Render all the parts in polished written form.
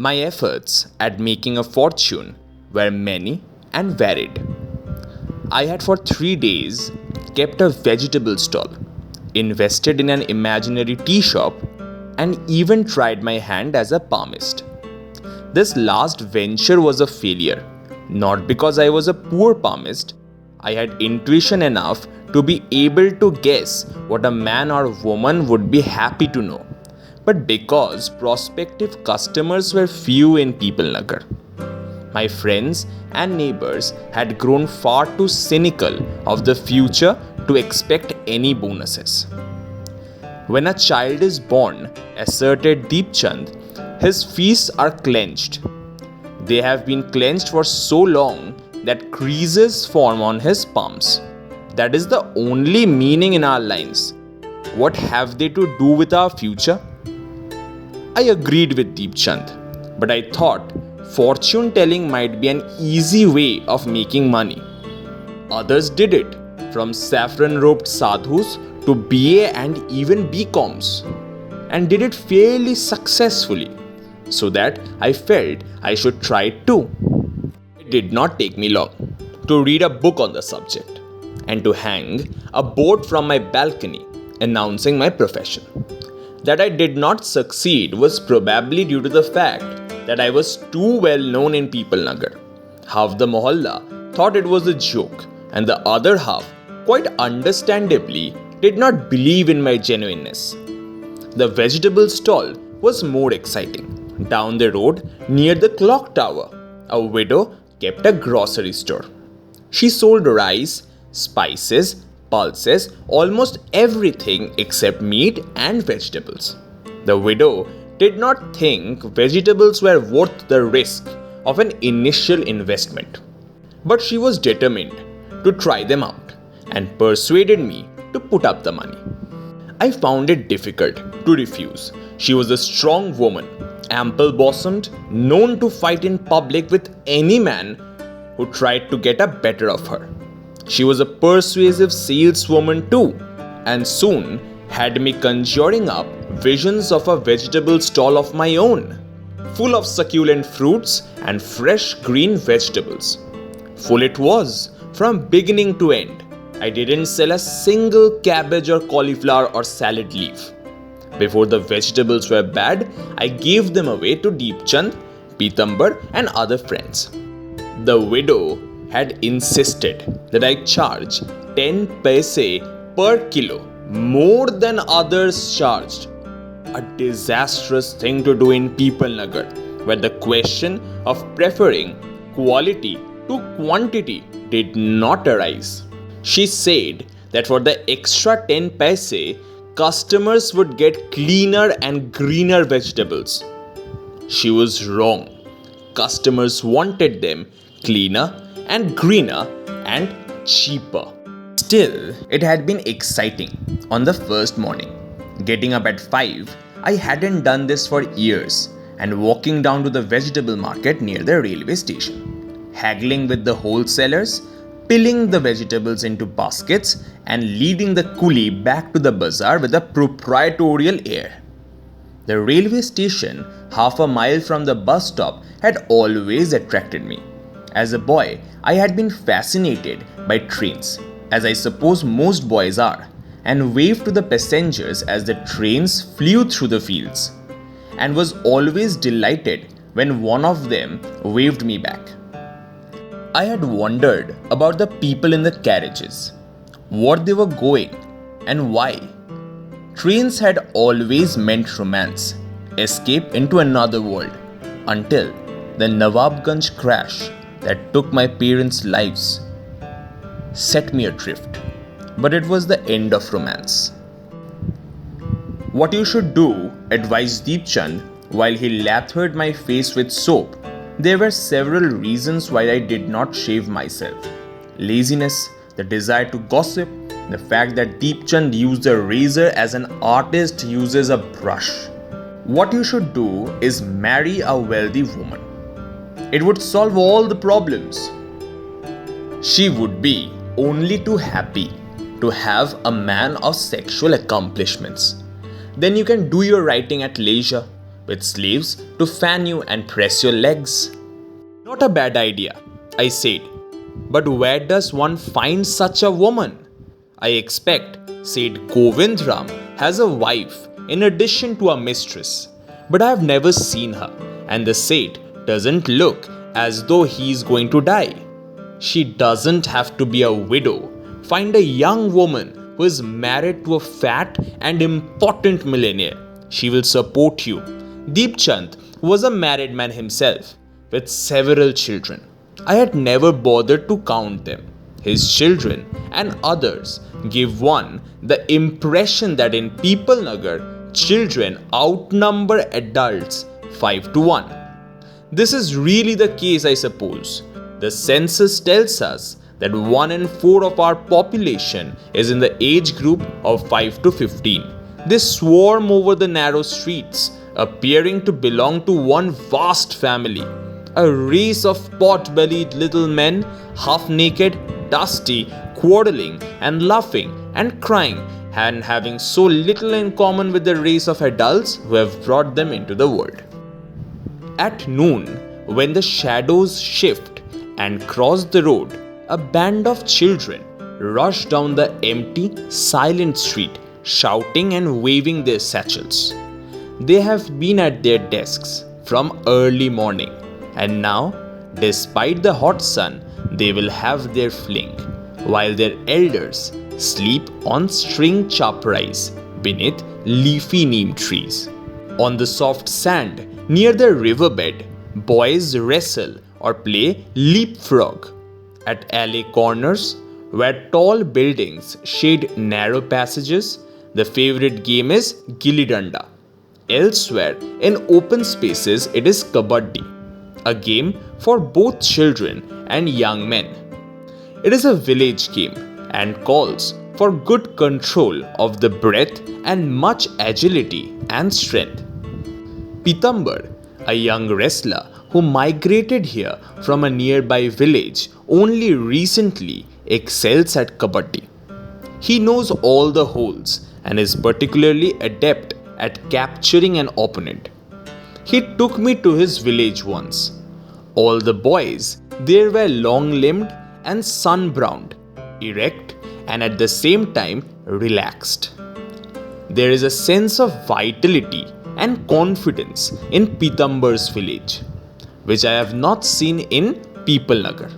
My efforts at making a fortune were many and varied. I had for 3 days kept a vegetable stall, invested in an imaginary tea shop, and even tried my hand as a palmist. This last venture was a failure, not because I was a poor palmist. I had intuition enough to be able to guess what a man or woman would be happy to know, but because prospective customers were few in Peoplenagar. My friends and neighbors had grown far too cynical of the future to expect any bonuses. When a child is born, asserted Deepchand, his fists are clenched. They have been clenched for so long that creases form on his palms. That is the only meaning in our lines. What have they to do with our future? I agreed with Deepchand, but I thought fortune telling might be an easy way of making money. Others did it, from saffron-robed sadhus to BA and even BComs, and did it fairly successfully, so that I felt I should try it too. It did not take me long to read a book on the subject and to hang a board from my balcony announcing my profession. That I did not succeed was probably due to the fact that I was too well known in Peoplenagar. Half the mohalla thought it was a joke, and the other half, quite understandably, did not believe in my genuineness. The vegetable stall was more exciting. Down the road, near the clock tower, a widow kept a grocery store. She sold rice, spices, pulses, almost everything except meat and vegetables. The widow did not think vegetables were worth the risk of an initial investment, but she was determined to try them out and persuaded me to put up the money. I found it difficult to refuse. She was a strong woman, ample-bosomed, known to fight in public with any man who tried to get a better of her. She was a persuasive saleswoman too, and soon had me conjuring up visions of a vegetable stall of my own, full of succulent fruits and fresh green vegetables. Full it was, from beginning to end. I didn't sell a single cabbage or cauliflower or salad leaf. Before the vegetables were bad, I gave them away to Deepchand, Pitambar and other friends. The widow had insisted that I charge 10 paise per kilo, more than others charged. A disastrous thing to do in Peoplenagar, where the question of preferring quality to quantity did not arise. She said that for the extra 10 paise, customers would get cleaner and greener vegetables. She was wrong. Customers wanted them cleaner and greener and cheaper. Still, it had been exciting on the first morning. Getting up at 5, I hadn't done this for years, and walking down to the vegetable market near the railway station, haggling with the wholesalers, pilling the vegetables into baskets and leading the coolie back to the bazaar with a proprietorial air. The railway station, half a mile from the bus stop, had always attracted me. As a boy, I had been fascinated by trains, as I suppose most boys are, and waved to the passengers as the trains flew through the fields, and was always delighted when one of them waved me back. I had wondered about the people in the carriages, what they were going, and why. Trains had always meant romance, escape into another world, until the Nawabganj crash that took my parents' lives set me adrift. But it was the end of romance. What you should do, advised Deepchand while he lathered my face with soap. There were several reasons why I did not shave myself. Laziness, the desire to gossip, the fact that Deepchand used a razor as an artist uses a brush. What you should do is marry a wealthy woman. It would solve all the problems. She would be only too happy to have a man of sexual accomplishments. Then you can do your writing at leisure, with slaves to fan you and press your legs. Not a bad idea, I said. But where does one find such a woman? I expect, said Govindram, has a wife in addition to a mistress. But I have never seen her, and the Seth doesn't look as though he is going to die. She doesn't have to be a widow. Find a young woman who is married to a fat and important millionaire. She will support you. Deepchand was a married man himself, with several children. I had never bothered to count them. His children and others give one the impression that in Pipalnagar, children outnumber adults 5 to 1. This is really the case, I suppose. The census tells us that 1 in 4 of our population is in the age group of 5 to 15. They swarm over the narrow streets, appearing to belong to one vast family. A race of pot-bellied little men, half-naked, dusty, quarreling and laughing and crying, and having so little in common with the race of adults who have brought them into the world. At noon, when the shadows shift and cross the road, a band of children rush down the empty, silent street, shouting and waving their satchels. They have been at their desks from early morning, and now, despite the hot sun, they will have their fling, while their elders sleep on string chaparais beneath leafy neem trees. On the soft sand near the riverbed, boys wrestle or play leapfrog. At alley corners, where tall buildings shade narrow passages, the favorite game is gilli danda. Elsewhere, in open spaces, it is kabaddi, a game for both children and young men. It is a village game and calls for good control of the breath and much agility and strength. Pitambar, a young wrestler who migrated here from a nearby village only recently, excels at kabaddi. He knows all the holes and is particularly adept at capturing an opponent. He took me to his village once. All the boys there were long-limbed and sun-browned, erect and at the same time relaxed. There is a sense of vitality and confidence in Pitambar's village, which I have not seen in Pipalnagar.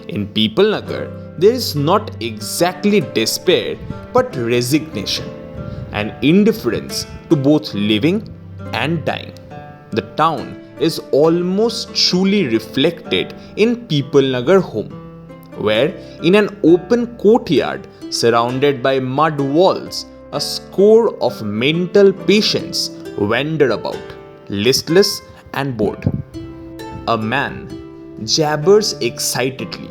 In Pipalnagar, there is not exactly despair but resignation and indifference to both living and dying. The town is almost truly reflected in Pipalnagar home, where in an open courtyard surrounded by mud walls, a score of mental patients wander about, listless and bored. A man jabbers excitedly,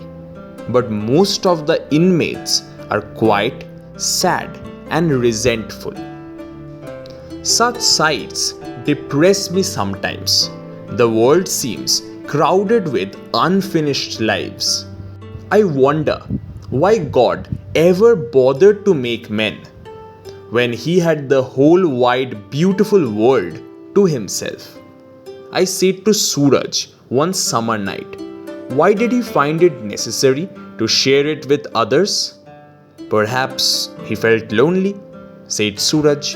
but most of the inmates are quiet, sad and resentful. Such sights depress me sometimes. The world seems crowded with unfinished lives. I wonder why God ever bothered to make men when he had the whole wide beautiful world to himself. I said to Suraj one summer night, why did he find it necessary to share it with others? Perhaps he felt lonely, said Suraj.